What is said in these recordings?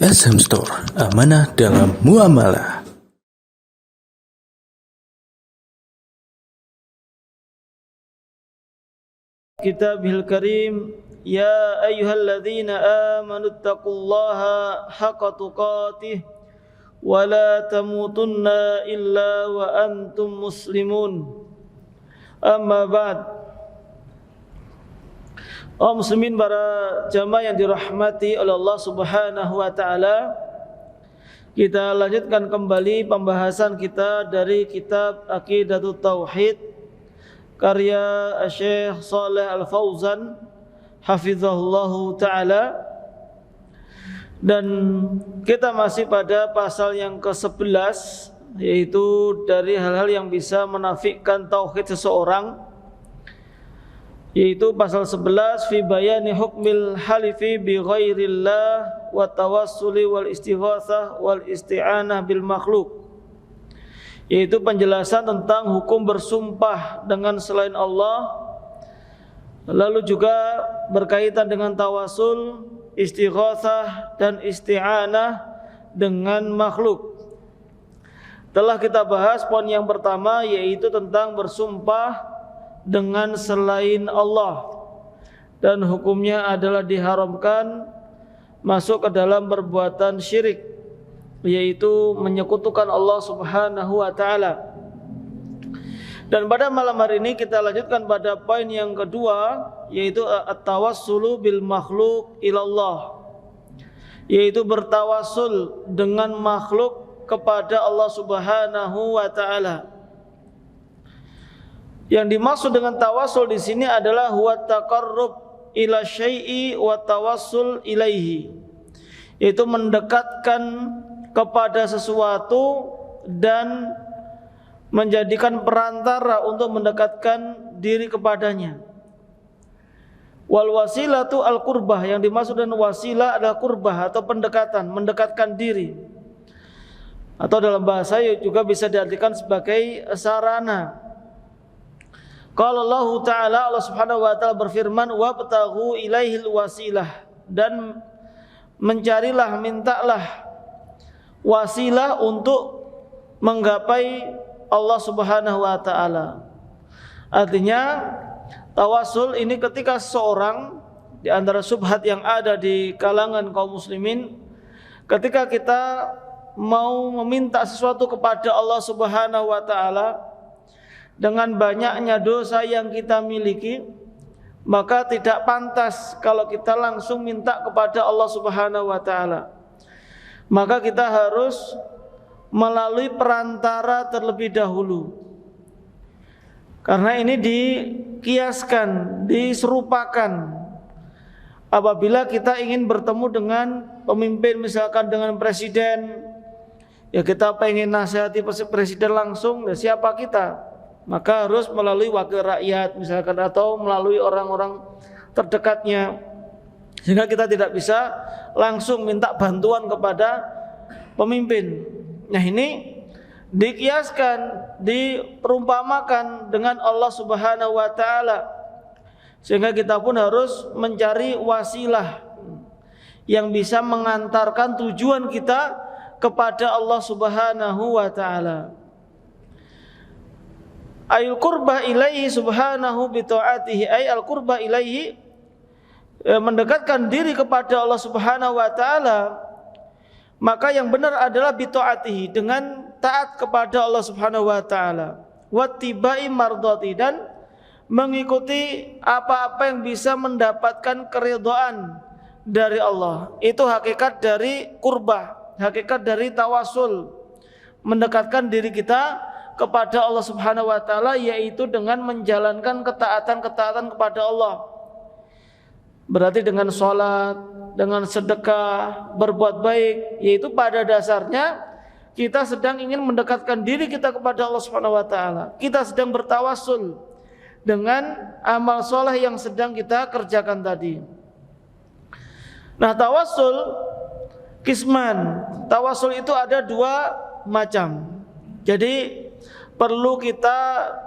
SM Store, amanah dalam muamalah. Kitabil Karim, ya ayyuhalladzina amanu taqullaha haqqa tuqatih wa la tamutunna illa wa antum muslimun. Amma ba'd. Muslimin, para jamaah yang dirahmati oleh Allah Subhanahu wa taala, kita lanjutkan kembali pembahasan kita dari kitab Aqidatut Tauhid karya Syekh Shalih Al-Fauzan hafizahullahu taala, dan kita masih pada pasal yang ke-11, yaitu dari hal-hal yang bisa menafikan tauhid seseorang, yaitu pasal 11 fi bayani hukmil halifi bi ghairillah wa tawassuli wal istighatsah wal isti'anah bil makhluk, yaitu penjelasan tentang hukum bersumpah dengan selain Allah, lalu juga berkaitan dengan tawasul, istighatsah dan isti'anah dengan makhluk. Telah kita bahas poin yang pertama, yaitu tentang bersumpah dengan selain Allah, dan hukumnya adalah diharamkan, masuk ke dalam perbuatan syirik, yaitu menyekutukan Allah Subhanahu wa taala. Dan pada malam hari ini kita lanjutkan pada poin yang kedua, yaitu at-tawassulu bil makhluk ilallah, yaitu bertawassul dengan makhluk kepada Allah Subhanahu wa taala. Yang dimaksud dengan tawassul di sini adalah huwa taqarrub ila syai'i wa tawassul ilaihi, yaitu mendekatkan kepada sesuatu dan menjadikan perantara untuk mendekatkan diri kepadanya. Wal wasilatu al qurbah, yang dimaksud dengan wasilah adalah qurbah atau pendekatan, mendekatkan diri, atau dalam bahasa juga bisa diartikan sebagai sarana. Qala Allah Ta'ala, Allah Subhanahu wa taala berfirman, wabtaghu ilaihil wasilah, dan mencarilah, mintalah wasilah untuk menggapai Allah Subhanahu wa taala. Artinya tawasul ini ketika seseorang, di antara subhat yang ada di kalangan kaum muslimin, ketika kita mau meminta sesuatu kepada Allah Subhanahu wa taala dengan banyaknya dosa yang kita miliki, maka tidak pantas kalau kita langsung minta kepada Allah Subhanahu wa taala. Maka kita harus melalui perantara terlebih dahulu. Karena ini dikiaskan, diserupakan. Apabila kita ingin bertemu dengan pemimpin, misalkan dengan presiden, ya kita pengen nasihati presiden langsung, ya siapa kita? Maka harus melalui wakil rakyat misalkan, atau melalui orang-orang terdekatnya, sehingga kita tidak bisa langsung minta bantuan kepada pemimpin. Nah, ini dikiaskan, diperumpamakan dengan Allah Subhanahu wa taala, sehingga kita pun harus mencari wasilah yang bisa mengantarkan tujuan kita kepada Allah Subhanahu wa taala. Ayul qurbah ilaihi subhanahu bi ta'atihi, ay al qurbah ilaihi, mendekatkan diri kepada Allah Subhanahu wa taala, maka yang benar adalah bi ta'atihi, dengan taat kepada Allah Subhanahu wa taala, wattibai mardati, dan mengikuti apa-apa yang bisa mendapatkan keridhaan dari Allah. Itu hakikat dari qurbah, hakikat dari tawasul, mendekatkan diri kita kepada Allah Subhanahu wa taala, yaitu dengan menjalankan ketaatan-ketaatan kepada Allah. Berarti dengan sholat, dengan sedekah, berbuat baik, yaitu pada dasarnya kita sedang ingin mendekatkan diri kita kepada Allah Subhanahu wa taala. Kita sedang bertawassul dengan amal soleh yang sedang kita kerjakan tadi. Nah, tawassul kisman. Tawassul itu ada dua macam. Jadi perlu kita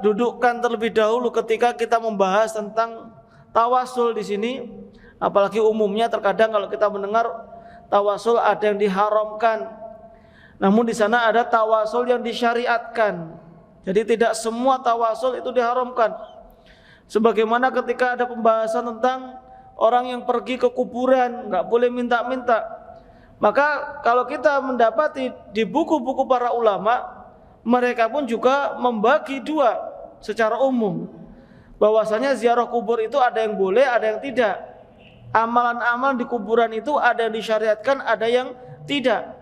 dudukkan terlebih dahulu ketika kita membahas tentang tawasul di sini. Apalagi umumnya terkadang kalau kita mendengar tawasul ada yang diharamkan. Namun di sana ada tawasul yang disyariatkan. Jadi tidak semua tawasul itu diharamkan. Sebagaimana ketika ada pembahasan tentang orang yang pergi ke kuburan, nggak boleh minta-minta. Maka kalau kita mendapati di buku-buku para ulama, mereka pun juga membagi dua secara umum, bahwasanya ziarah kubur itu ada yang boleh, ada yang tidak. Amalan-amalan di kuburan itu ada yang disyariatkan, ada yang tidak.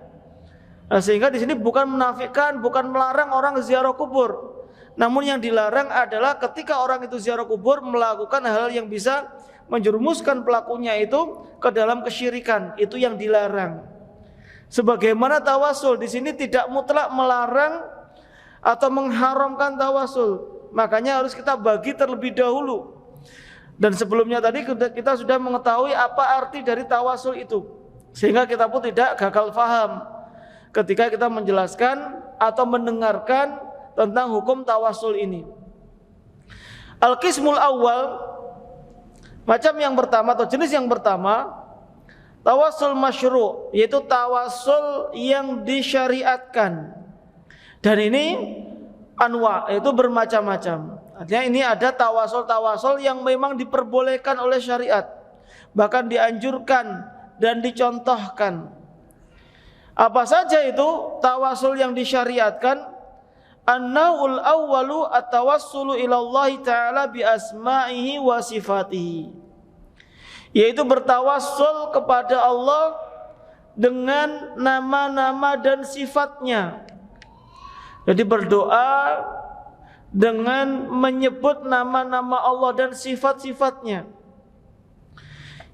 Nah, sehingga di sini bukan menafikan, bukan melarang orang ziarah kubur. Namun yang dilarang adalah ketika orang itu ziarah kubur melakukan hal yang bisa menjerumuskan pelakunya itu ke dalam kesyirikan, itu yang dilarang. Sebagaimana tawasul di sini tidak mutlak melarang atau mengharamkan tawasul. Makanya harus kita bagi terlebih dahulu. Dan sebelumnya tadi kita sudah mengetahui apa arti dari tawasul itu, sehingga kita pun tidak gagal faham ketika kita menjelaskan atau mendengarkan tentang hukum tawasul ini. Al-qismul awal, macam yang pertama atau jenis yang pertama, tawasul masyru', yaitu tawasul yang disyariatkan. Dan ini anwa', yaitu bermacam-macam. Artinya ini ada tawasul-tawasul yang memang diperbolehkan oleh syariat, bahkan dianjurkan dan dicontohkan. Apa saja itu tawasul yang disyariatkan? An-naw'ul awwalu at-tawassulu ila Allah Ta'ala bi asma'ihi wa sifatihi, yaitu bertawassul kepada Allah dengan nama-nama dan sifatnya. Jadi berdoa dengan menyebut nama-nama Allah dan sifat-sifatnya.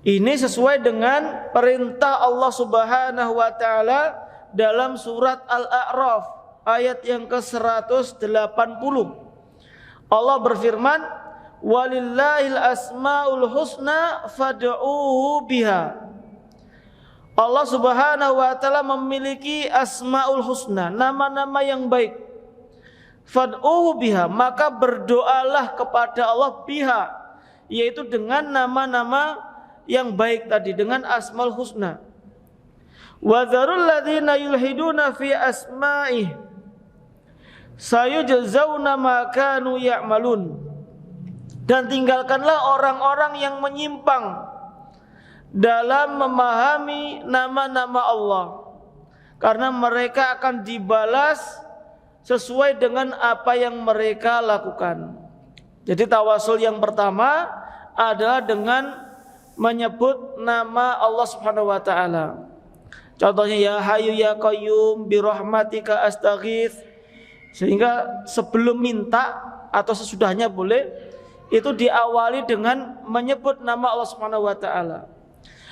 Ini sesuai dengan perintah Allah Subhanahu wa taala dalam surat Al-A'raf ayat yang ke-180. Allah berfirman, "Walillahil asmaul husna fad'uuhu biha." Allah Subhanahu wa taala memiliki asmaul husna, nama-nama yang baik. Fad'uuhu biha, maka berdoalah kepada Allah biha, yaitu dengan nama-nama yang baik tadi, dengan asmaul husna. Wa dzarul ladzina yulhiduna fi asma'ihi sayujzauna ma kanu ya'malun. Dan tinggalkanlah orang-orang yang menyimpang dalam memahami nama-nama Allah, karena mereka akan dibalas sesuai dengan apa yang mereka lakukan. Jadi tawasul yang pertama adalah dengan menyebut nama Allah Subhanahu wa taala. Contohnya ya Hayyu ya Qayyum bi rahmatika astaghits. Sehingga sebelum minta atau sesudahnya boleh, itu diawali dengan menyebut nama Allah Subhanahu wa taala.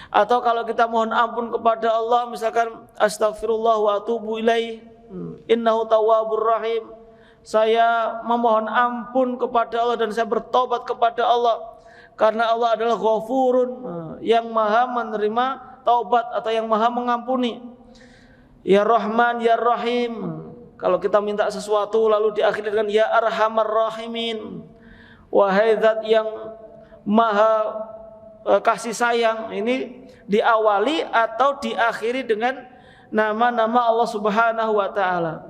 Atau kalau kita mohon ampun kepada Allah, misalkan astagfirullah wa atubu ilaih, innahu tawwabur rahim. Saya memohon ampun kepada Allah dan saya bertobat kepada Allah, karena Allah adalah ghafurun, yang maha menerima taubat atau yang maha mengampuni. Ya Rahman ya Rahim. Kalau kita minta sesuatu lalu diakhiri dengan ya Arhamar Rahimin, wahai zat yang maha kasih sayang, ini diawali atau diakhiri dengan nama-nama Allah Subhanahu wa taala.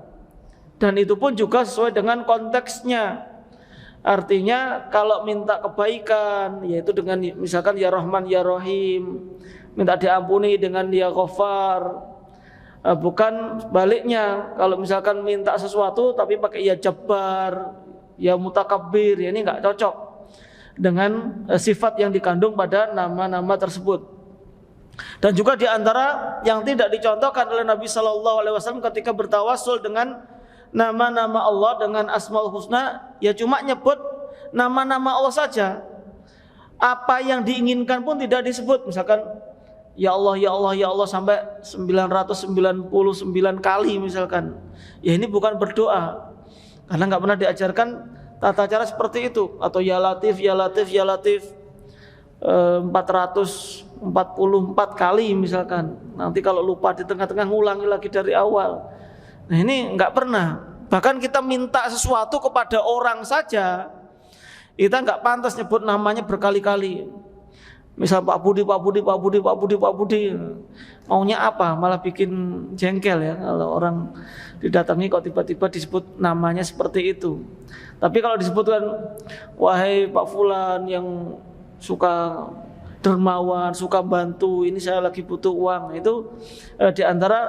Dan itu pun juga sesuai dengan konteksnya. Artinya kalau minta kebaikan, yaitu dengan misalkan ya Rahman ya Rahim, minta diampuni dengan ya Ghafar. Bukan baliknya, kalau misalkan minta sesuatu tapi pakai ya Jabbar, ya Mutakabbir, ya ini enggak cocok dengan sifat yang dikandung pada nama-nama tersebut. Dan juga diantara yang tidak dicontohkan oleh Nabi SAW ketika bertawassul dengan nama-nama Allah dengan Asmaul Husna, ya cuma nyebut nama-nama Allah saja. Apa yang diinginkan pun tidak disebut. Misalkan ya Allah, ya Allah, ya Allah sampai 999 kali misalkan. Ya ini bukan berdoa, karena nggak pernah diajarkan tata cara seperti itu. Atau ya Latif, ya Latif, ya Latif 444 kali misalkan. Nanti kalau lupa di tengah-tengah ngulangi lagi dari awal. Nah ini nggak pernah. Bahkan kita minta sesuatu kepada orang saja, kita nggak pantas nyebut namanya berkali-kali. Misal Pak Budi, maunya apa? Malah bikin jengkel ya kalau orang didatangi kok tiba-tiba disebut namanya seperti itu. Tapi kalau disebutkan, wahai Pak Fulan yang suka dermawan, suka bantu, ini saya lagi butuh uang, itu di antara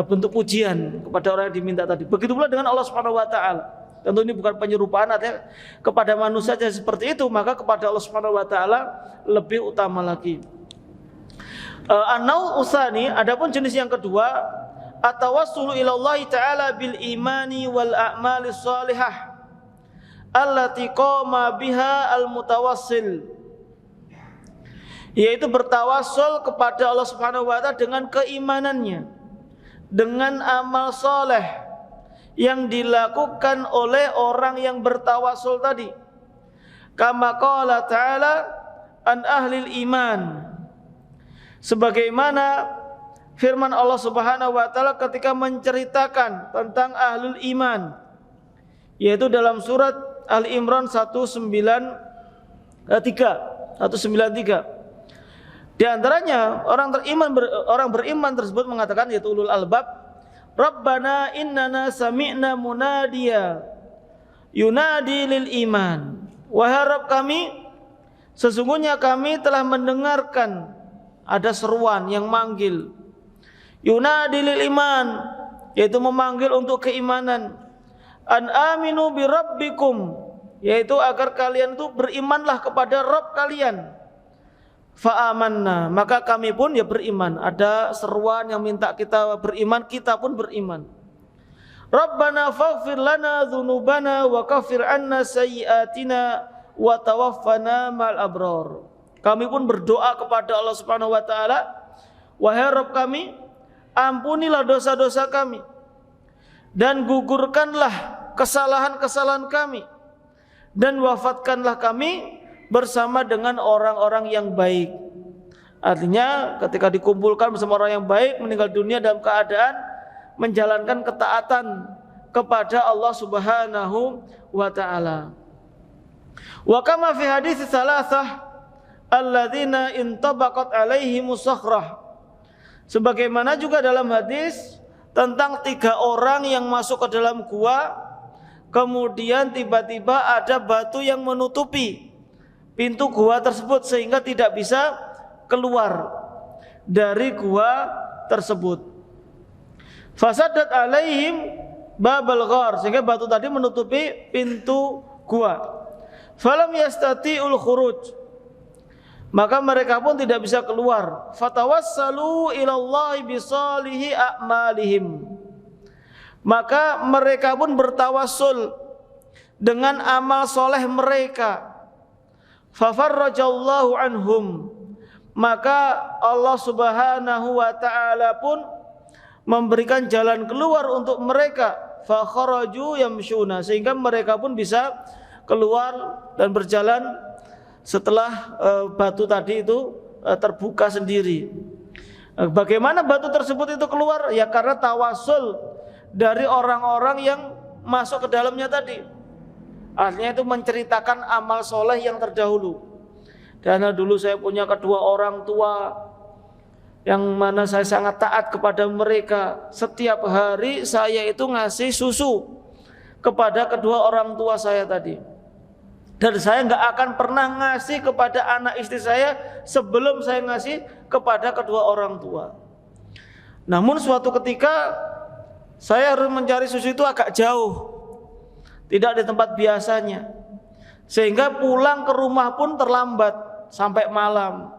bentuk pujian kepada orang yang diminta tadi. Begitu pula dengan Allah Subhanahu wa taala. Tentu ini bukan penyerupaan, artinya kepada manusia saja seperti itu, maka kepada Allah Subhanahu wa taala lebih utama lagi. An-nau' usani, adapun jenis yang kedua, at-tawassulu ila Allah taala bil imani wal a'mali shalihah allati qama biha al-mutawassil, yaitu bertawassul kepada Allah Subhanahu wa taala dengan keimanannya, dengan amal saleh yang dilakukan oleh orang yang bertawassul tadi. Kama qala ta'ala an ahlil iman, sebagaimana firman Allah Subhanahu wa taala ketika menceritakan tentang ahlul iman, yaitu dalam surat Al-Imran 193. Di antaranya orang beriman tersebut mengatakan, yaitu ulul albab, Rabbana innana sami'na munadiya yunadi lil iman. Wahai Rabb kami, sesungguhnya kami telah mendengarkan ada seruan yang manggil, yunadi lil iman, yaitu memanggil untuk keimanan. An aminu bi rabbikum, yaitu agar kalian itu berimanlah kepada Rabb kalian. Fa'amanna, maka kami pun ya beriman. Ada seruan yang minta kita beriman, kita pun beriman. Rabbana faghfir lana dzunubana wa kaffir 'anna sayyi'atina wa tawaffana ma'al abrar. Kami pun berdoa kepada Allah Subhanahu wa taala, wahai Rabb kami, ampunilah dosa-dosa kami dan gugurkanlah kesalahan-kesalahan kami, dan wafatkanlah kami bersama dengan orang-orang yang baik. Artinya ketika dikumpulkan bersama orang yang baik, meninggal dunia dalam keadaan menjalankan ketaatan kepada Allah Subhanahu wa taala. Wa kama fi hadits salasah alladzina intabaqat alaihimus sakhrah, sebagaimana juga dalam hadis tentang 3 orang yang masuk ke dalam gua, kemudian tiba-tiba ada batu yang menutupi pintu gua tersebut sehingga tidak bisa keluar dari gua tersebut. Fasaddat alaihim babal ghar, sehingga batu tadi menutupi pintu gua. Falam yastati'ul khuruj, maka mereka pun tidak bisa keluar. Fatawassalu ilallahi bisalihi a'malihim, maka mereka pun bertawassul dengan amal soleh mereka. Fafarrajallahu anhum, maka Allah Subhanahu wa taala pun memberikan jalan keluar untuk mereka. Fa kharaju yamshuna, sehingga mereka pun bisa keluar dan berjalan setelah batu tadi itu terbuka sendiri. Bagaimana batu tersebut itu keluar? Ya karena tawasul dari orang-orang yang masuk ke dalamnya tadi. Artinya itu menceritakan amal soleh yang terdahulu. Karena dulu saya punya kedua orang tua yang mana saya sangat taat kepada mereka. Setiap hari saya itu ngasih susu kepada kedua orang tua saya tadi. Dan saya nggak akan pernah ngasih kepada anak istri saya sebelum saya ngasih kepada kedua orang tua. Namun suatu ketika saya harus mencari susu itu agak jauh, tidak di tempat biasanya, sehingga pulang ke rumah pun terlambat sampai malam.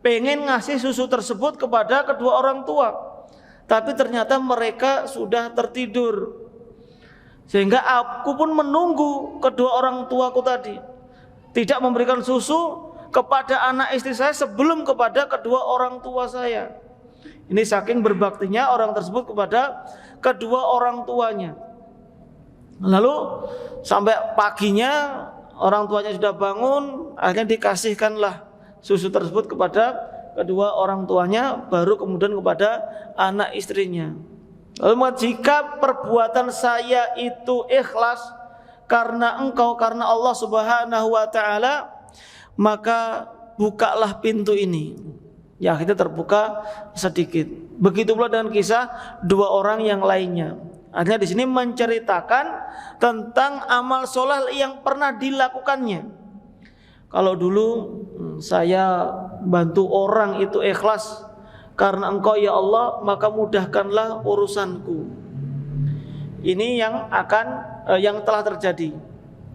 Pengen ngasih susu tersebut kepada kedua orang tua, tapi ternyata mereka sudah tertidur, sehingga aku pun menunggu kedua orang tuaku tadi tidak memberikan susu kepada anak istri saya sebelum kepada kedua orang tua saya. Ini saking berbaktinya orang tersebut kepada kedua orang tuanya. Lalu sampai paginya orang tuanya sudah bangun, akhirnya dikasihkanlah susu tersebut kepada kedua orang tuanya, baru kemudian kepada anak istrinya. Lalu jika perbuatan saya itu ikhlas karena engkau, karena Allah Subhanahu wa taala, maka bukalah pintu ini. Ya, akhirnya terbuka sedikit. Begitu pula dengan kisah dua orang yang lainnya. Artinya di sini menceritakan tentang amal soleh yang pernah dilakukannya. Kalau dulu saya bantu orang itu ikhlas karena Engkau ya Allah, maka mudahkanlah urusanku. Ini yang telah terjadi.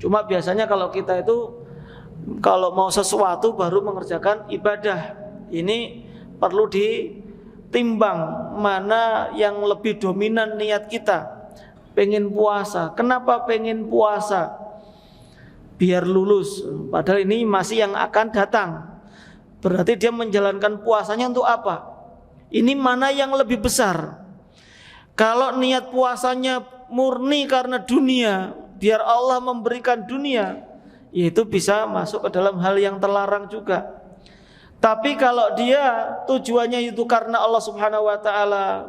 Cuma biasanya kalau kita itu kalau mau sesuatu baru mengerjakan ibadah. Ini perlu ditimbang mana yang lebih dominan niat kita. Pengen puasa. Kenapa pengen puasa? Biar lulus. Padahal ini masih yang akan datang. Berarti dia menjalankan puasanya untuk apa? Ini mana yang lebih besar? Kalau niat puasanya murni karena dunia, biar Allah memberikan dunia, yaitu bisa masuk ke dalam hal yang terlarang juga. Tapi kalau dia tujuannya itu karena Allah Subhanahu wa taala,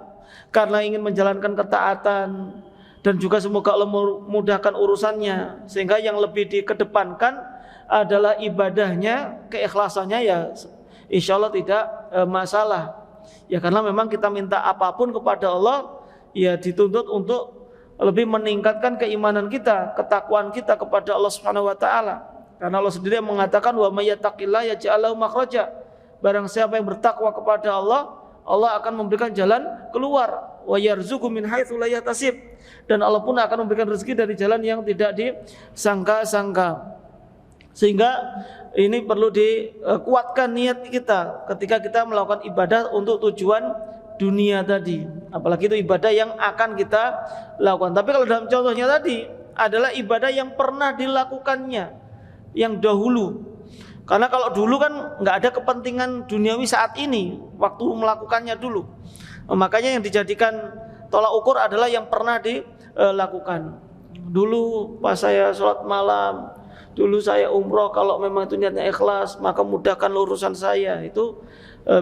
karena ingin menjalankan ketaatan, dan juga semoga Allah memudahkan urusannya, sehingga yang lebih dikedepankan adalah ibadahnya, keikhlasannya, ya insya Allah tidak masalah. Ya karena memang kita minta apapun kepada Allah, ya dituntut untuk lebih meningkatkan keimanan kita, ketakwaan kita kepada Allah Subhanahu wa taala. Karena Allah sendiri yang mengatakan wa may yattaqillaha yaj'al lahu makhraja. Barang siapa yang bertakwa kepada Allah, Allah akan memberikan jalan keluar. Wa yarzuqhu min haitsu la yahtasib. Dan Allah pun akan memberikan rezeki dari jalan yang tidak disangka-sangka. Sehingga ini perlu dikuatkan niat kita ketika kita melakukan ibadah untuk tujuan dunia tadi. Apalagi itu ibadah yang akan kita lakukan. Tapi kalau dalam contohnya tadi adalah ibadah yang pernah dilakukannya, yang dahulu. Karena kalau dulu kan nggak ada kepentingan duniawi saat ini, waktu melakukannya dulu. Makanya yang dijadikan tolak ukur adalah yang pernah dilakukan. Dulu pas saya sholat malam, dulu saya umroh, kalau memang itu niatnya ikhlas, maka mudahkan urusan saya. Itu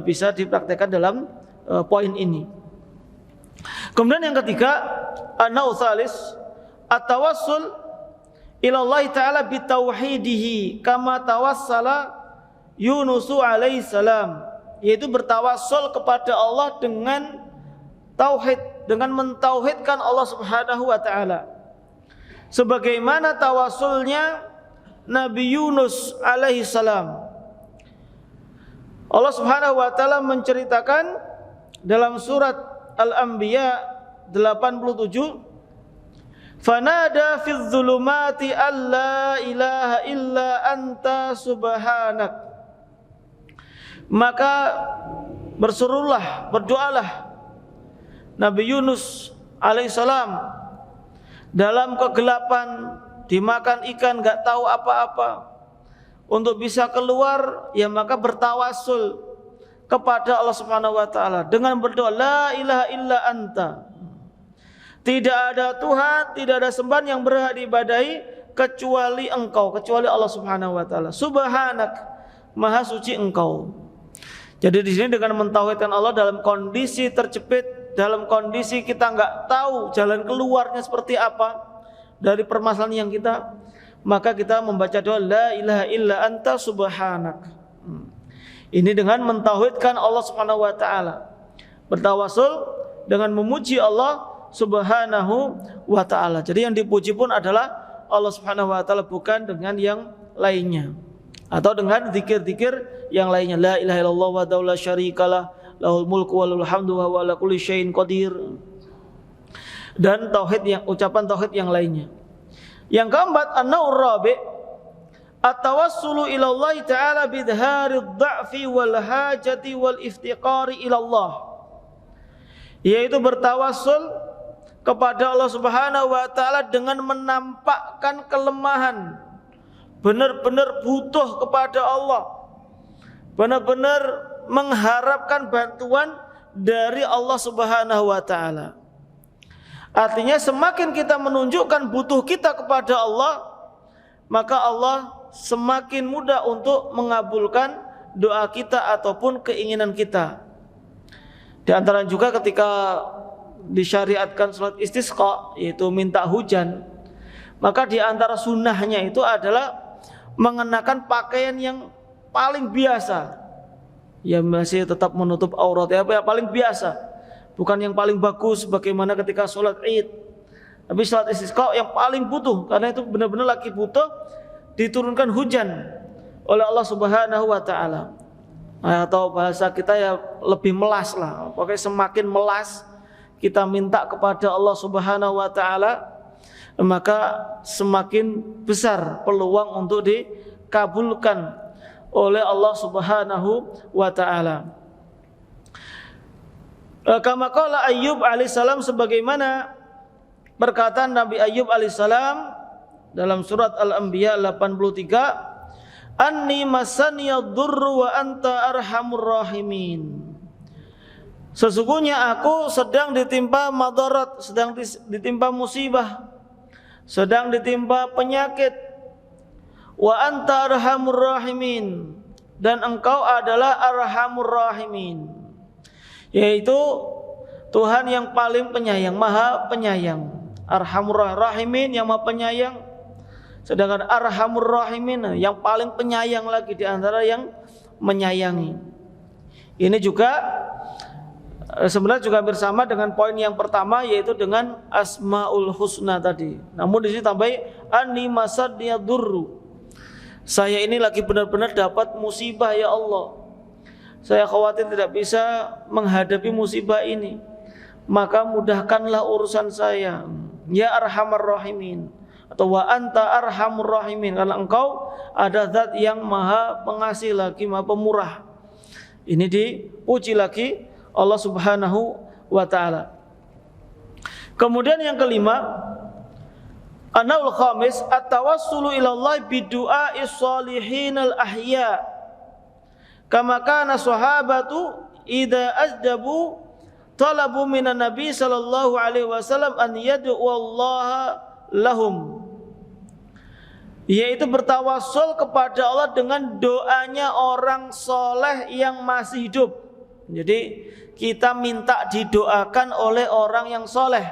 bisa dipraktekkan dalam poin ini. Kemudian yang ketiga, an-naw tsalis at-tawassul ila Allah Ta'ala bitauhidihi kama tawassala Yunus alaihi salam, yaitu bertawassul kepada Allah dengan tauhid, dengan mentauhidkan Allah Subhanahu wa taala. Sebagaimana tawassulnya Nabi Yunus alaihi salam. Allah Subhanahu wa taala menceritakan dalam surat Al-Anbiya 87, fanada fil zulumati alla ilaha illa anta subhanak. Maka berserulah, berdoalah Nabi Yunus alaihissalam dalam kegelapan, dimakan ikan, gak tahu apa-apa. Untuk bisa keluar, ya maka bertawassul kepada Allah Subhanahu wa taala dengan berdoa la ilaha illa anta. Tidak ada Tuhan, tidak ada sembahan yang berhak diibadahi kecuali Engkau, kecuali Allah Subhanahu wa taala. Subhanak, maha suci Engkau. Jadi di sini dengan mentauhidkan Allah dalam kondisi terjepit, dalam kondisi kita enggak tahu jalan keluarnya seperti apa dari permasalahan yang kita, maka kita membaca doa la ilaha illa anta subhanak. Ini dengan mentauhidkan Allah Subhanahu wa taala. Bertawassul dengan memuji Allah Subhanahu wa ta'ala. Jadi yang dipuji pun adalah Allah Subhanahu wa ta'ala, bukan dengan yang lainnya, atau dengan zikir-zikir yang lainnya. La ilaha illallah wa la syarikalah, lahul mulku wa lahul hamdu wa huwa ala kulli syai'in qadir. Dan tauhid, yang ucapan tauhid yang lainnya. Yang keempat, an-naur rabi' at-tawassulu ila Allah ta'ala bidharid dha'fi wal hajati wal iftiqari ila Allah, yaitu bertawassul kepada Allah Subhanahu wa taala dengan menampakkan kelemahan, benar-benar butuh kepada Allah, benar-benar mengharapkan bantuan dari Allah Subhanahu wa taala. Artinya semakin kita menunjukkan butuh kita kepada Allah, maka Allah semakin mudah untuk mengabulkan doa kita ataupun keinginan kita. Di antara juga ketika disyariatkan salat istisqa, yaitu minta hujan, maka di antara sunnahnya itu adalah mengenakan pakaian yang paling biasa, ya masih tetap menutup aurat ya, paling biasa, bukan yang paling bagus bagaimana ketika sholat Id, tapi sholat istisqa yang paling butuh, karena itu benar-benar lagi butuh diturunkan hujan oleh Allah Subhanahu wa taala. Atau bahasa kita ya lebih melas lah, pokoknya semakin melas kita minta kepada Allah Subhanahu wa taala, maka semakin besar peluang untuk dikabulkan oleh Allah Subhanahu wa taala. Kama qala Ayyub alaihissalam, sebagaimana perkataan Nabi Ayyub alaihissalam dalam surat Al-Anbiya 83, anni masaniyad durru wa anta arhamur rahimin. Sesungguhnya aku sedang ditimpa madarat, sedang ditimpa musibah, sedang ditimpa penyakit. Wa anta arhamur rahimin, dan engkau adalah arhamur rahimin, yaitu Tuhan yang paling penyayang, maha penyayang. Arhamur rahimin yang maha penyayang, sedangkan arhamur rahimin yang paling penyayang lagi di antara yang menyayangi. Ini juga sebenarnya juga bersama dengan poin yang pertama, yaitu dengan asmaul husna tadi. Namun di sini tambahi anni masadiyadurru, saya ini lagi benar-benar dapat musibah ya Allah, saya khawatir tidak bisa menghadapi musibah ini, maka mudahkanlah urusan saya ya arhamar rahimin, atau wa anta arhamur rahimin, karena engkau ada zat yang maha pengasih lagi maha pemurah. Ini dipuji lagi Allah Subhanahu wa ta'ala. Kemudian yang kelima, Anaul khamis, at-tawassulu ilallah bidu'a'is salihinal ahya. Kama kana sahabatu idza ajdabu talabu minan nabi sallallahu alaihi wasallam an yad'u Allah lahum. Yaitu bertawassul kepada Allah dengan doanya orang soleh yang masih hidup. Jadi kita minta didoakan oleh orang yang soleh,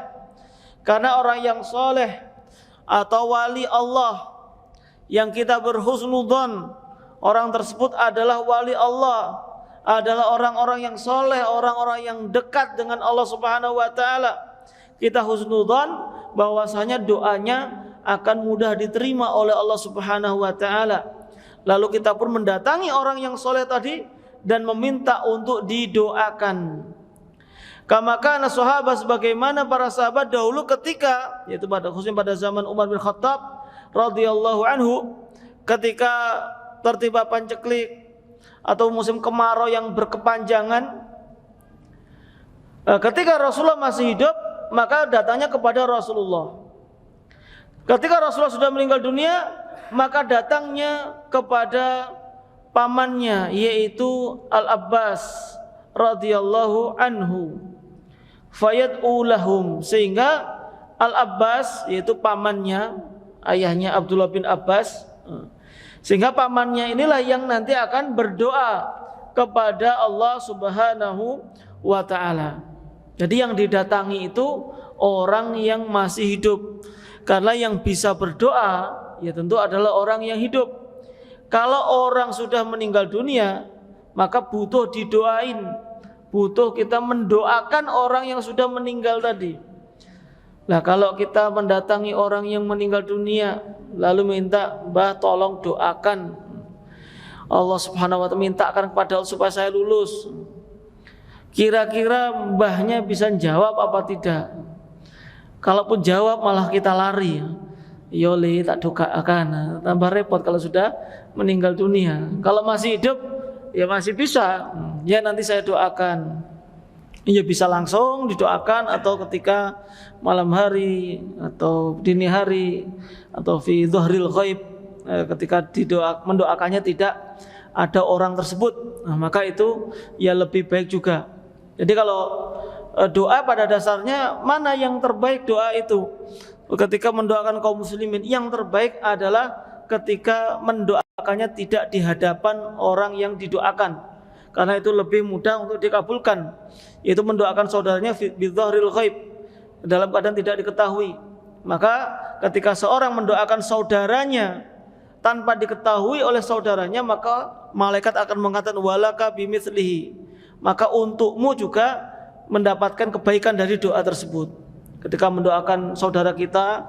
karena orang yang soleh atau wali Allah yang kita berhusnudzon, orang tersebut adalah wali Allah, adalah orang-orang yang soleh, orang-orang yang dekat dengan Allah Subhanahu wa ta'ala. Kita husnudzon bahwasanya doanya akan mudah diterima oleh Allah Subhanahu wa ta'ala. Lalu kita pun mendatangi orang yang soleh tadi dan meminta untuk didoakan. Kama kana sahabat, sebagaimana para sahabat dahulu ketika, yaitu khususnya pada zaman Umar bin Khattab radhiyallahu anhu, ketika tertimpa panceklik atau musim kemarau yang berkepanjangan, ketika Rasulullah masih hidup, maka datangnya kepada Rasulullah. Ketika Rasulullah sudah meninggal dunia, maka datangnya kepada pamannya, yaitu Al-Abbas radhiyallahu anhu, fayad'u lahum, sehingga Al-Abbas, yaitu pamannya, ayahnya Abdullah bin Abbas, sehingga pamannya inilah yang nanti akan berdoa kepada Allah Subhanahu wa ta'ala. Jadi yang didatangi itu orang yang masih hidup, karena yang bisa berdoa ya tentu adalah orang yang hidup. Kalau orang sudah meninggal dunia, maka butuh didoain, butuh kita mendoakan orang yang sudah meninggal tadi. Nah, kalau kita mendatangi orang yang meninggal dunia lalu minta, "Mbah tolong doakan Allah Subhanahu wa ta'ala, mintakan kepada Allah supaya saya lulus." Kira-kira mbahnya bisa jawab apa tidak? Kalaupun jawab malah kita lari. Yoli tak doakan, tambah repot kalau sudah meninggal dunia. Kalau masih hidup ya masih bisa, ya nanti saya doakan. Ya bisa langsung didoakan, atau ketika malam hari atau dini hari atau fi dhahril ghaib, ketika mendoakannya tidak ada orang tersebut, nah, maka itu ya lebih baik juga. Jadi kalau doa pada dasarnya mana yang terbaik doa itu? Ketika mendoakan kaum muslimin, yang terbaik adalah ketika mendoakannya tidak di hadapan orang yang didoakan, karena itu lebih mudah untuk dikabulkan. Yaitu mendoakan saudaranya bidzahril ghaib, dalam keadaan tidak diketahui. Maka ketika seorang mendoakan saudaranya tanpa diketahui oleh saudaranya, maka malaikat akan mengatakan walaka bimitslihi. Maka untukmu juga mendapatkan kebaikan dari doa tersebut. Ketika mendoakan saudara kita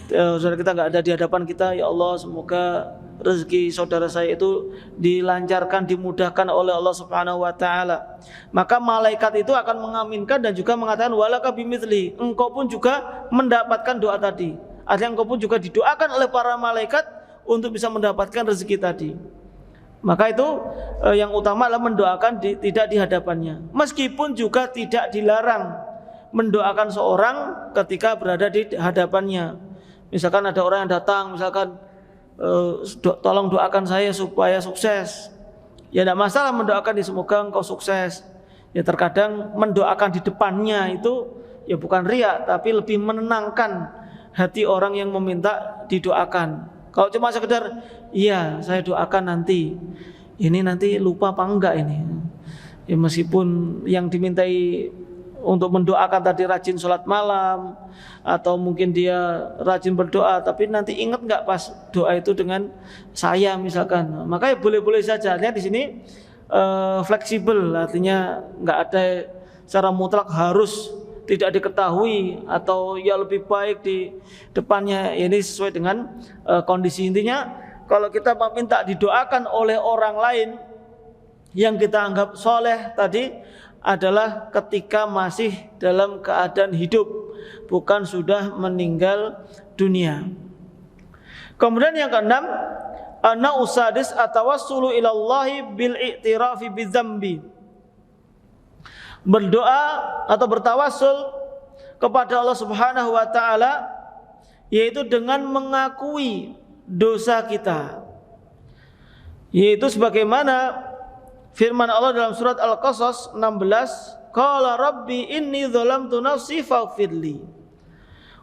nggak ada di hadapan kita, ya Allah semoga rezeki saudara saya itu dilancarkan, dimudahkan oleh Allah Subhanahu wa taala. Maka malaikat itu akan mengaminkan dan juga mengatakan walaka bimitsli. Engkau pun juga mendapatkan doa tadi. Artinya engkau pun juga didoakan oleh para malaikat untuk bisa mendapatkan rezeki tadi. Maka itu yang utama adalah mendoakan tidak di hadapannya. Meskipun juga tidak dilarang mendoakan seorang ketika berada di hadapannya. Misalkan ada orang yang datang, misalkan tolong doakan saya supaya sukses. Ya tidak masalah mendoakan, semoga engkau sukses. Ya terkadang mendoakan di depannya itu ya bukan riya, tapi lebih menenangkan hati orang yang meminta didoakan. Kalau cuma sekedar iya saya doakan nanti, ini nanti lupa apa enggak ini. Ya meskipun yang dimintai untuk mendoakan tadi rajin sholat malam, atau mungkin dia rajin berdoa, tapi nanti ingat nggak pas doa itu dengan saya misalkan, maka ya boleh-boleh saja. Artinya di sini fleksibel, artinya nggak ada secara mutlak harus tidak diketahui atau ya lebih baik di depannya. Ini sesuai dengan kondisi. Intinya kalau kita meminta didoakan oleh orang lain yang kita anggap soleh tadi adalah ketika masih dalam keadaan hidup, bukan sudah meninggal dunia. Kemudian yang keenam, ana usadis atawassulu ilallahi bil i'tirafi bidzambi. Berdoa atau bertawassul kepada Allah Subhanahu wa taala yaitu dengan mengakui dosa kita. Yaitu sebagaimana firman Allah dalam surat Al-Qasas 16, qala rabbi inni dzalamtu nafsi faghfirli.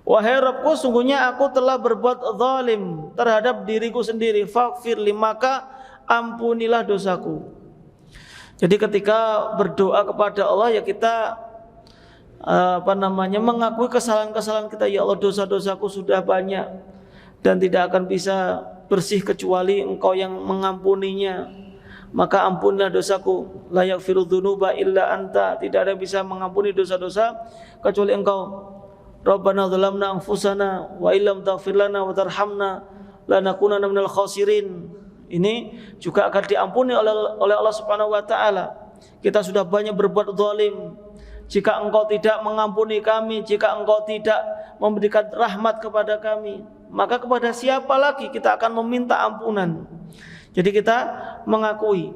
Wahai Rabbku, sungguhnya aku telah berbuat zalim terhadap diriku sendiri, faghfirli, maka ampunilah dosaku. Jadi ketika berdoa kepada Allah ya kita mengakui kesalahan-kesalahan kita. Ya Allah, dosa-dosaku sudah banyak dan tidak akan bisa bersih kecuali Engkau yang mengampuninya. Maka ampunilah dosaku. La yaghfiru dzunuba illa anta. Tidak ada yang bisa mengampuni dosa-dosa kecuali Engkau. Rabbana dzalamna anfusana wa illam taghfir lana wa tarhamna lanakunanna minal khasirin. Ini juga akan diampuni oleh Allah Subhanahu wa taala. Kita sudah banyak berbuat zalim. Jika Engkau tidak mengampuni kami, jika Engkau tidak memberikan rahmat kepada kami, maka kepada siapa lagi kita akan meminta ampunan? Jadi kita mengakui.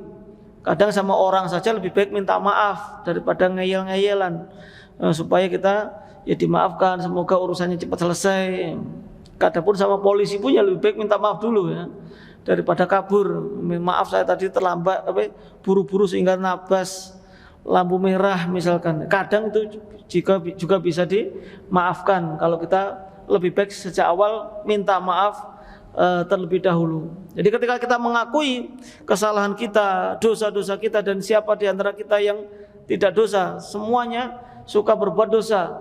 Kadang sama orang saja lebih baik minta maaf daripada ngeyel-ngeyelan, supaya kita ya dimaafkan, semoga urusannya cepat selesai. Kadang sama polisi pun ya lebih baik minta maaf dulu ya, daripada kabur. Maaf saya tadi terlambat, buru-buru sehingga nabas lampu merah misalkan. Kadang itu juga bisa dimaafkan kalau kita lebih baik sejak awal minta maaf terlebih dahulu. Jadi ketika kita mengakui kesalahan kita, dosa-dosa kita, dan siapa di antara kita yang tidak dosa, semuanya suka berbuat dosa.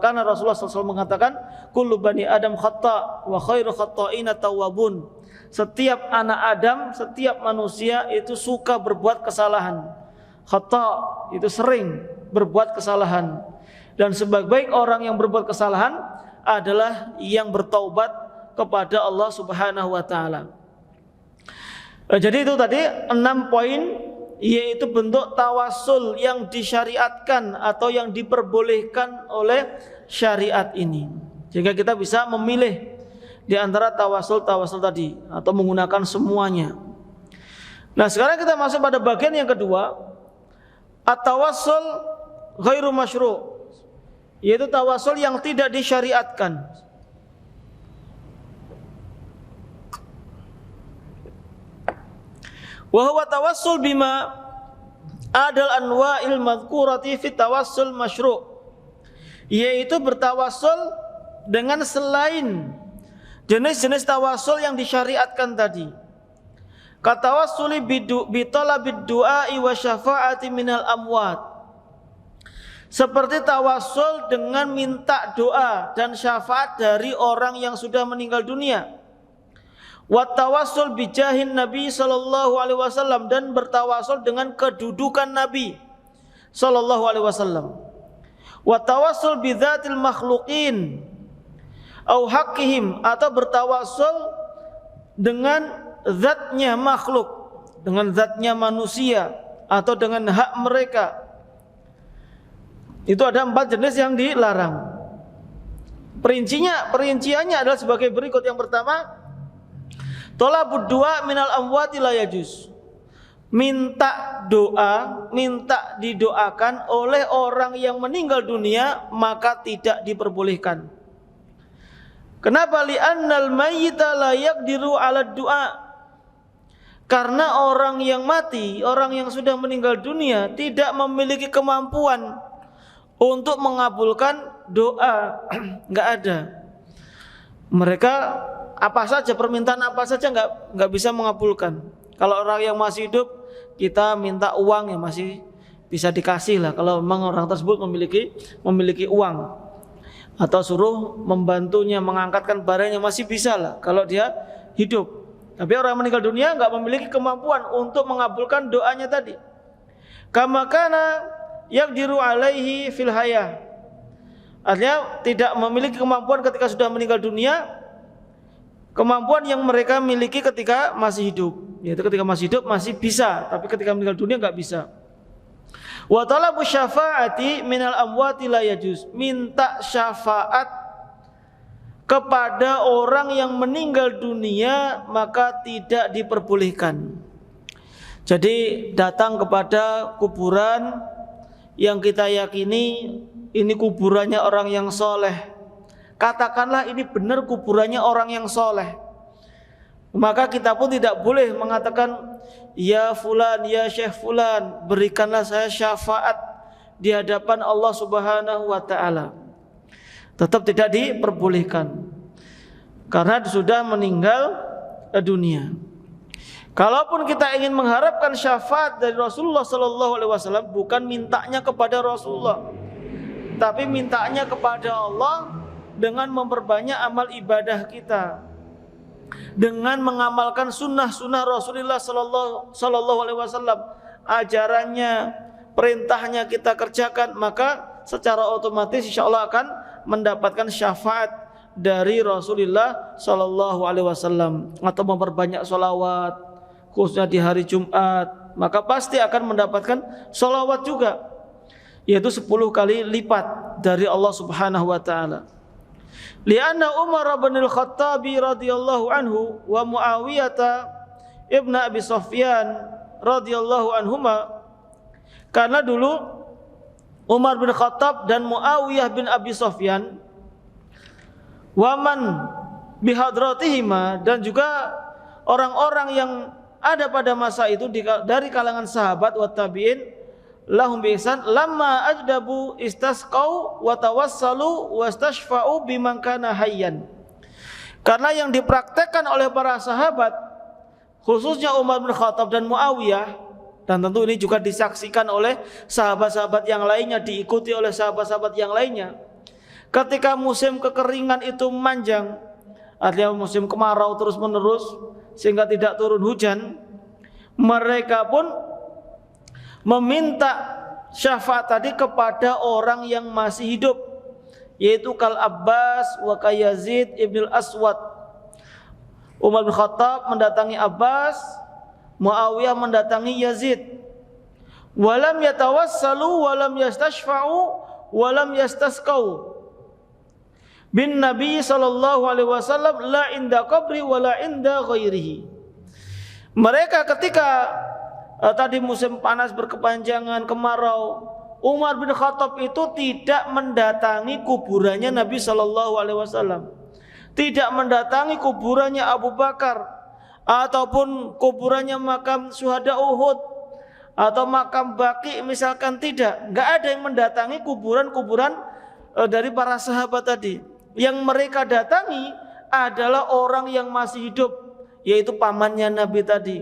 Karena Rasulullah SAW mengatakan, kullu bani Adam khata' wa khairu khata'ina tawwabun. Setiap anak Adam, setiap manusia itu suka berbuat kesalahan. Khata' itu sering berbuat kesalahan. Dan sebaik-baik orang yang berbuat kesalahan adalah yang bertaubat kepada Allah Subhanahu wa taala. Jadi itu tadi 6 poin, yaitu bentuk tawassul yang disyariatkan atau yang diperbolehkan oleh syariat ini. Sehingga kita bisa memilih di antara tawassul tadi atau menggunakan semuanya. Nah, sekarang kita masuk pada bagian yang kedua, at-tawassul ghairu masyru', yaitu tawassul yang tidak disyariatkan. Wa huwa tawassul bima adal anwa'il madhkurati fi tawassul masyru', yaitu bertawassul dengan selain jenis-jenis tawassul yang disyariatkan tadi. Katawassuli bi talabid du'ai wa syafa'ati minal amwat, seperti tawassul dengan minta doa dan syafaat dari orang yang sudah meninggal dunia. wa tawassul bi jahin Nabi sallallahu alaihi wasallam, dan bertawasul dengan kedudukan Nabi sallallahu alaihi wasallam. Wa tawassul bi dzatil makhluqin au haqqihim, atau bertawasul dengan zatnya makhluk, dengan zatnya manusia, atau dengan hak mereka. Itu ada 4 jenis yang dilarang. Perinciannya adalah sebagai berikut. Yang pertama, thalabud du'a minal amwati la yajuz. Minta doa, minta didoakan oleh orang yang meninggal dunia, maka tidak diperbolehkan. Kenapa? Li'annal mayyita la yaqdiru 'ala du'a. Karena orang yang mati, orang yang sudah meninggal dunia tidak memiliki kemampuan untuk mengabulkan doa. Enggak ada. Mereka apa saja, permintaan apa saja enggak bisa mengabulkan. Kalau orang yang masih hidup, kita minta uang ya masih bisa dikasih lah, kalau memang orang tersebut memiliki uang. Atau suruh membantunya mengangkatkan barangnya masih bisa lah kalau dia hidup. Tapi orang yang meninggal dunia enggak memiliki kemampuan untuk mengabulkan doanya tadi. Kama kana yaqdiru alaihi fil hayah. Artinya tidak memiliki kemampuan ketika sudah meninggal dunia, kemampuan yang mereka miliki ketika masih hidup. Yaitu ketika masih hidup masih bisa, tapi ketika meninggal dunia enggak bisa. Wa talabu syafaati minal amwati la yajuz. Minta syafaat kepada orang yang meninggal dunia maka tidak diperbolehkan. Jadi datang kepada kuburan yang kita yakini ini kuburannya orang yang soleh, katakanlah ini benar kuburannya orang yang soleh, maka kita pun tidak boleh mengatakan ya fulan, ya syekh fulan, berikanlah saya syafaat di hadapan Allah Subhanahu wa ta'ala. Tetap tidak diperbolehkan karena sudah meninggal dunia. Kalaupun kita ingin mengharapkan syafaat dari Rasulullah sallallahu alaihi wasallam, bukan mintanya kepada Rasulullah, tapi mintanya kepada Allah dengan memperbanyak amal ibadah kita, dengan mengamalkan sunnah-sunnah Rasulullah sallallahu alaihi wasallam, ajarannya, perintahnya kita kerjakan, maka secara otomatis insyaallah akan mendapatkan syafaat dari Rasulullah sallallahu alaihi wasallam. Atau memperbanyak sholawat khususnya di hari Jumat, maka pasti akan mendapatkan sholawat juga, yaitu 10 kali lipat dari Allah Subhanahu wa ta'ala. Lianna Umar bin al-Khattab radhiyallahu anhu wa Muawiyah ibn Abi Sufyan radhiyallahu anhuma, karena dulu Umar bin Khattab dan Muawiyah bin Abi Sufyan waman bihadratihima, dan juga orang-orang yang ada pada masa itu dari kalangan sahabat wa tabi'in lahum bi ihsan, lamma ajdabu istasqau wa tawassalu wastashfa'u biman kana hayyan. Karena yang dipraktekkan oleh para sahabat, khususnya Umar bin Khattab dan Muawiyah, dan tentu ini juga disaksikan oleh sahabat-sahabat yang lainnya, diikuti oleh sahabat-sahabat yang lainnya, ketika musim kekeringan itu memanjang, artinya musim kemarau terus menerus sehingga tidak turun hujan, mereka pun meminta syafaat tadi kepada orang yang masih hidup, yaitu kal Abbas wa Yazid ibn al-Aswad. Umar bin Khattab mendatangi Abbas, Muawiyah mendatangi Yazid. Walam yatawassalu walam yastashfa'u walam yastasqau bin Nabi sallallahu alaihi wasallam la inda qabri wala inda ghairihi. Mereka ketika tadi musim panas berkepanjangan, kemarau, Umar bin Khattab itu tidak mendatangi kuburannya Nabi sallallahu alaihi wasallam, tidak mendatangi kuburannya Abu Bakar ataupun kuburannya makam syuhada Uhud atau makam Baqi misalkan, tidak, enggak ada yang mendatangi kuburan-kuburan dari para sahabat tadi. Yang mereka datangi adalah orang yang masih hidup, yaitu pamannya Nabi tadi,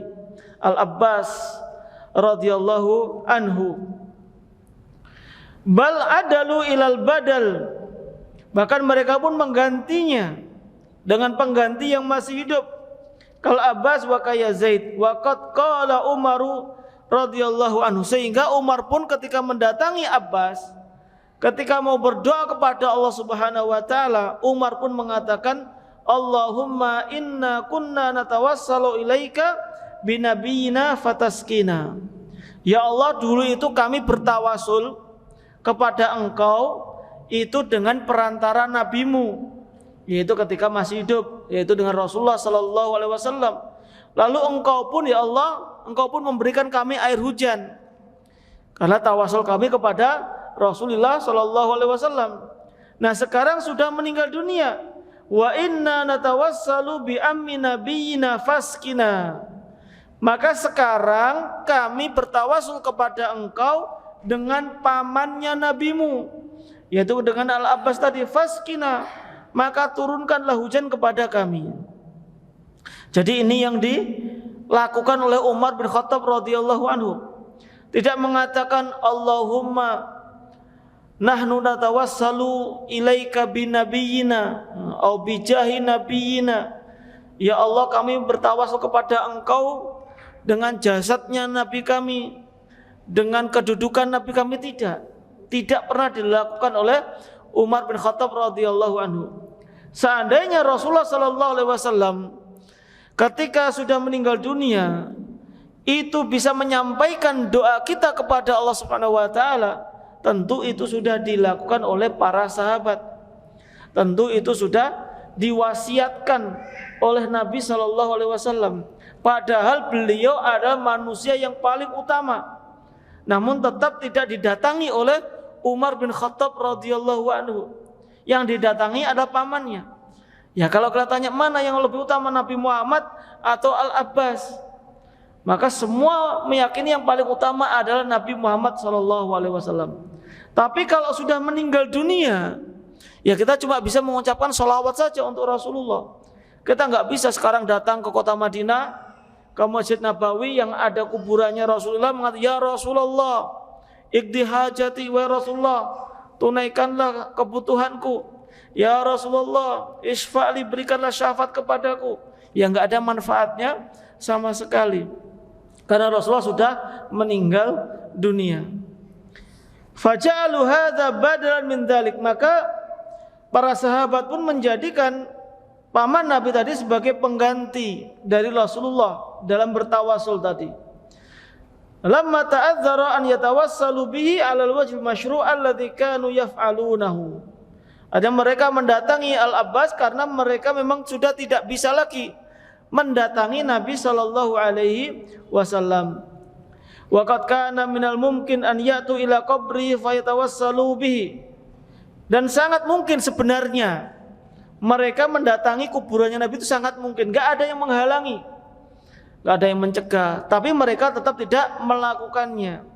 Al-Abbas radhiyallahu anhu. Bal adalu ilal badal, bahkan mereka pun menggantinya dengan pengganti yang masih hidup. kal Abbas wa kaya Zaid wa qad qala Umaru radhiyallahu anhu. Sehingga Umar pun ketika mendatangi Abbas, ketika mau berdoa kepada Allah Subhanahu wa taala, Umar pun mengatakan, Allahumma inna kunna natawassalu ilaika binabiyina fataskina. Ya Allah, dulu itu kami bertawasul kepada engkau itu dengan perantara nabimu, yaitu ketika masih hidup, yaitu dengan Rasulullah sallallahu alaihi wasallam. Lalu engkau pun ya Allah, engkau pun memberikan kami air hujan. Karena tawasul kami kepada Rasulullah sallallahu alaihi wasallam. Nah, sekarang sudah meninggal dunia. Wa inna natawassalu bi ammi nabiyina faskina. Maka sekarang kami bertawasul kepada engkau dengan pamannya nabimu, yaitu dengan Al-Abbas tadi, faskina, maka turunkanlah hujan kepada kami. Jadi ini yang dilakukan oleh Umar bin Khattab radhiyallahu anhu. Tidak mengatakan Allahumma nahnu natawassalu ilaika binabiyina au bijahi nabiyina. Ya Allah, kami bertawasul kepada engkau dengan jasadnya nabi kami, dengan kedudukan nabi kami. Tidak pernah dilakukan oleh Umar bin Khattab radhiyallahu anhu. Seandainya Rasulullah sallallahu alaihi wasallam ketika sudah meninggal dunia itu bisa menyampaikan doa kita kepada Allah Subhanahu wa taala, tentu itu sudah dilakukan oleh para sahabat. Tentu itu sudah diwasiatkan oleh Nabi sallallahu alaihi wasallam. Padahal beliau adalah manusia yang paling utama. Namun tetap tidak didatangi oleh Umar bin Khattab radhiyallahu anhu. Yang didatangi adalah pamannya. Ya, kalau kita tanya mana yang lebih utama, Nabi Muhammad atau Al-Abbas, maka semua meyakini yang paling utama adalah Nabi Muhammad sallallahu alaihi wasallam. Tapi kalau sudah meninggal dunia, ya kita cuma bisa mengucapkan sholawat saja untuk Rasulullah. Kita nggak bisa sekarang datang ke kota Madinah, ke Masjid Nabawi yang ada kuburannya Rasulullah, mengatakan, ya Rasulullah, iqdi hajati wa Rasulullah, tunaikanlah kebutuhanku. Ya Rasulullah, isfa'li, berikanlah syafaat kepadaku. Ya nggak ada manfaatnya sama sekali, karena Rasulullah sudah meninggal dunia. Faja'alu hadza badalan min dzalik. Maka para sahabat pun menjadikan paman Nabi tadi sebagai pengganti dari Rasulullah dalam bertawasul tadi. Lamma ta'adzara an yatawassalu bihi 'ala al-wajh al-masyru' alladhi kanu yaf'alunahu. Ada mereka mendatangi Al-Abbas karena mereka memang sudah tidak bisa lagi mendatangi Nabi sallallahu alaihi wasallam. Wa qad kana minal mumkin an ya'tu ila qabri fayatawassalu bihi. Dan sangat mungkin sebenarnya mereka mendatangi kuburannya Nabi itu sangat mungkin, gak ada yang menghalangi, gak ada yang mencegah, tapi mereka tetap tidak melakukannya.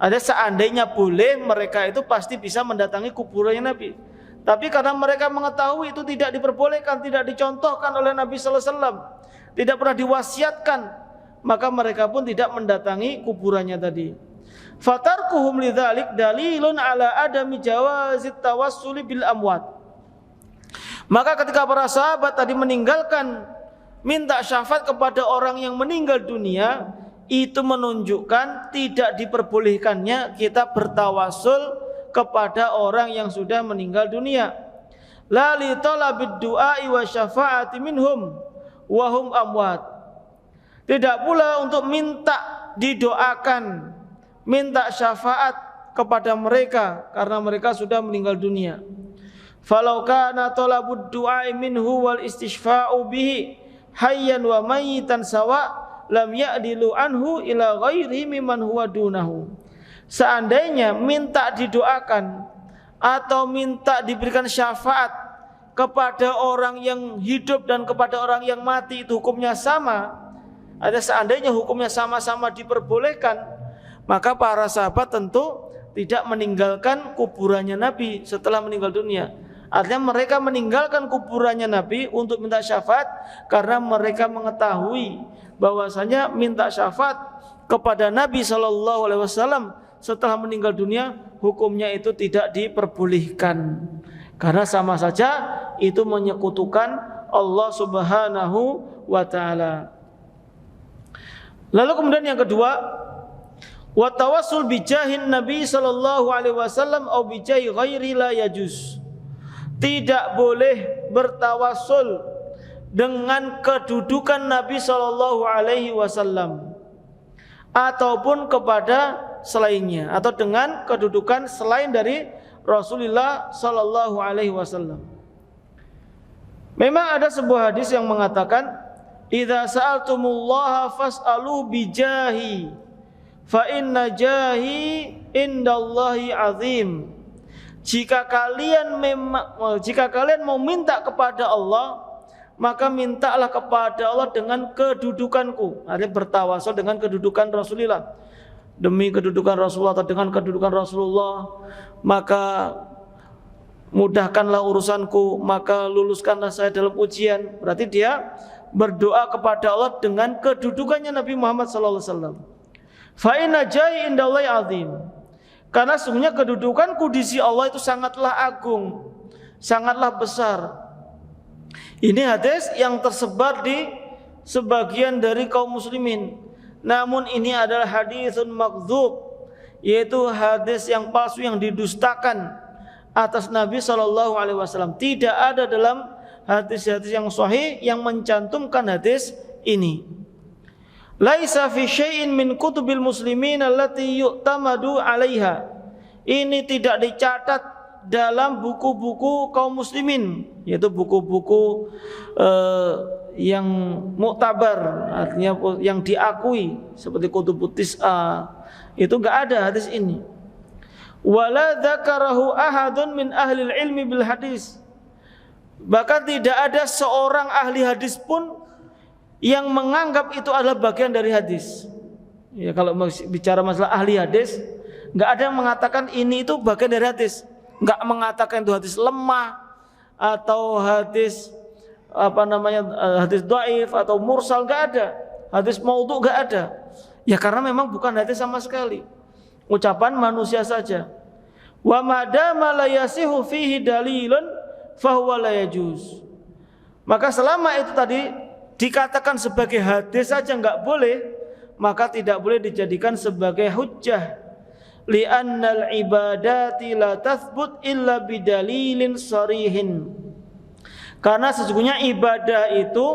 Ada seandainya boleh, mereka itu pasti bisa mendatangi kuburannya Nabi. Tapi karena mereka mengetahui itu tidak diperbolehkan, tidak dicontohkan oleh Nabi sallallahu alaihi wasallam, tidak pernah diwasiatkan, maka mereka pun tidak mendatangi kuburannya tadi. Fatarkuhum lidzalik dalilun ala adami jawazit tawassuli bil amwat. Maka ketika para sahabat tadi meninggalkan minta syafaat kepada orang yang meninggal dunia, itu menunjukkan tidak diperbolehkannya kita bertawasul kepada orang yang sudah meninggal dunia. La li talabid du'ai wa syafaati minhum wa hum amwat. Tidak pula untuk minta didoakan, minta syafaat kepada mereka karena mereka sudah meninggal dunia. Falau kana talabud du'ai minhu wal istishfa'u bihi hayyan wa mayyitan sawa lam ya'dilu anhu ila ghairihi mimman huwa dunahu. Seandainya minta didoakan atau minta diberikan syafaat kepada orang yang hidup dan kepada orang yang mati itu hukumnya sama, ada seandainya hukumnya sama-sama diperbolehkan, maka para sahabat tentu tidak meninggalkan kuburannya Nabi setelah meninggal dunia. Artinya mereka meninggalkan kuburannya Nabi untuk minta syafaat karena mereka mengetahui bahwasanya minta syafaat kepada Nabi SAW setelah meninggal dunia hukumnya itu tidak diperbolehkan, karena sama saja itu menyekutukan Allah Subhanahu wa ta'ala. Lalu kemudian yang kedua, wa tawassul bi jahin Nabi sallallahu alaihi wasallam au bi jahi ghairi la yajuz. Tidak boleh bertawassul dengan kedudukan Nabi sallallahu alaihi wasallam ataupun kepada selainnya, atau dengan kedudukan selain dari Rasulullah sallallahu alaihi wasallam. Memang ada sebuah hadis yang mengatakan, idza sa'altumullaha fas'alu bijahi fa inna jahi indallahi azim. Jika kalian mau minta kepada Allah, maka mintalah kepada Allah dengan kedudukanku. Artinya bertawasul dengan kedudukan Rasulullah. Demi kedudukan Rasulullah atau dengan kedudukan Rasulullah, maka mudahkanlah urusanku, maka luluskanlah saya dalam ujian. Berarti dia berdoa kepada Allah dengan kedudukannya Nabi Muhammad SAW. Fa inna jahi indallahi azim. Karena sesungguhnya kedudukanku di sisi Allah itu sangatlah agung, sangatlah besar. Ini hadis yang tersebar di sebagian dari kaum muslimin. Namun ini adalah hadisun makdzub, yaitu hadis yang palsu yang didustakan atas Nabi SAW. Tidak ada dalam hadis-hadis yang sahih yang mencantumkan hadis ini. Laisa fi syai'in min kutubil muslimin allati yu'tamadu 'alaiha. Ini tidak dicatat dalam buku-buku kaum muslimin, yaitu buku-buku yang muktabar, artinya yang diakui seperti Kutubut Tis'a. Itu enggak ada hadis ini. Wala dzakarahu ahadun min ahlil ilmi bil hadis. Bahkan tidak ada seorang ahli hadis pun yang menganggap itu adalah bagian dari hadis. Ya, kalau bicara masalah ahli hadis, enggak ada yang mengatakan ini itu bagian dari hadis. Enggak mengatakan itu hadis lemah atau hadis hadis dhaif atau mursal, enggak ada. Hadis maudhu enggak ada. Ya karena memang bukan hadis sama sekali. Ucapan manusia saja. Wa madama la yasihu fihi dalilun fa huwa la yajuz. Maka selama itu tadi dikatakan sebagai hadis saja enggak boleh, maka tidak boleh dijadikan sebagai hujjah. Li'annal ibadati la tathbut illa bidalilin sarihin. Karena sesungguhnya ibadah itu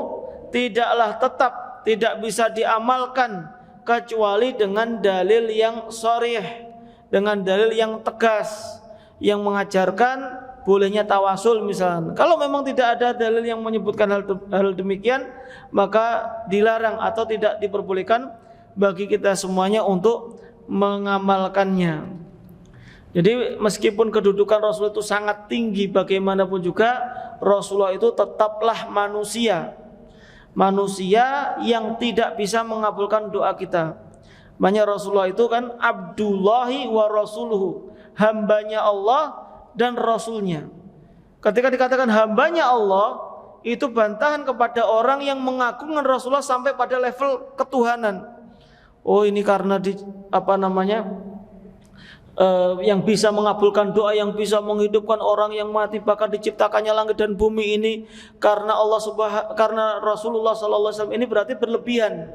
tidaklah tetap, tidak bisa diamalkan kecuali dengan dalil yang sharih, dengan dalil yang tegas, yang mengajarkan bolehnya tawasul misalnya. Kalau memang tidak ada dalil yang menyebutkan hal demikian, maka dilarang atau tidak diperbolehkan bagi kita semuanya untuk mengamalkannya. Jadi meskipun kedudukan Rasul itu sangat tinggi, bagaimanapun juga Rasulullah itu tetaplah manusia. Manusia yang tidak bisa mengabulkan doa kita. Banyak Rasulullah itu kan Abdullahi wa Rasuluhu, hambanya Allah dan Rasulnya. Ketika dikatakan hambanya Allah, itu bantahan kepada orang yang mengagungkan Rasulullah sampai pada level ketuhanan. Oh ini karena yang bisa mengabulkan doa, yang bisa menghidupkan orang yang mati, bahkan diciptakannya langit dan bumi ini karena karena Rasulullah SAW. Ini berarti berlebihan.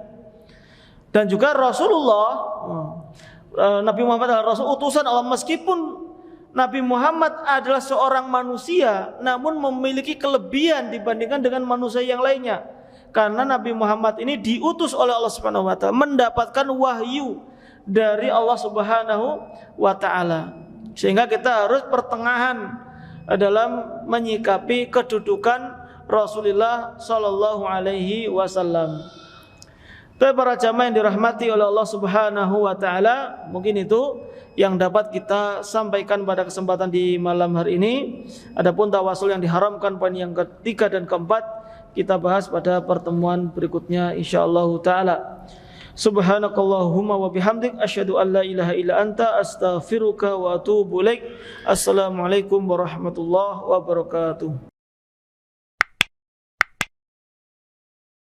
Dan juga Rasulullah, Nabi Muhammad adalah Rasul utusan Allah. Meskipun Nabi Muhammad adalah seorang manusia, namun memiliki kelebihan dibandingkan dengan manusia yang lainnya. Karena Nabi Muhammad ini diutus oleh Allah Subhanahu wa taala, mendapatkan wahyu dari Allah Subhanahu wa taala. Sehingga kita harus pertengahan dalam menyikapi kedudukan Rasulullah sallallahu alaihi wasallam. Para jamaah yang dirahmati oleh Allah Subhanahu wa taala, mungkin itu yang dapat kita sampaikan pada kesempatan di malam hari ini. Adapun tawasul yang diharamkan poin yang ketiga dan keempat kita bahas pada pertemuan berikutnya insyaallah taala. Subhanakallahumma wa bihamdik asyhadu an la ilaha illa anta astaghfiruka wa atubu ilaik. Assalamualaikum warahmatullahi wabarakatuh.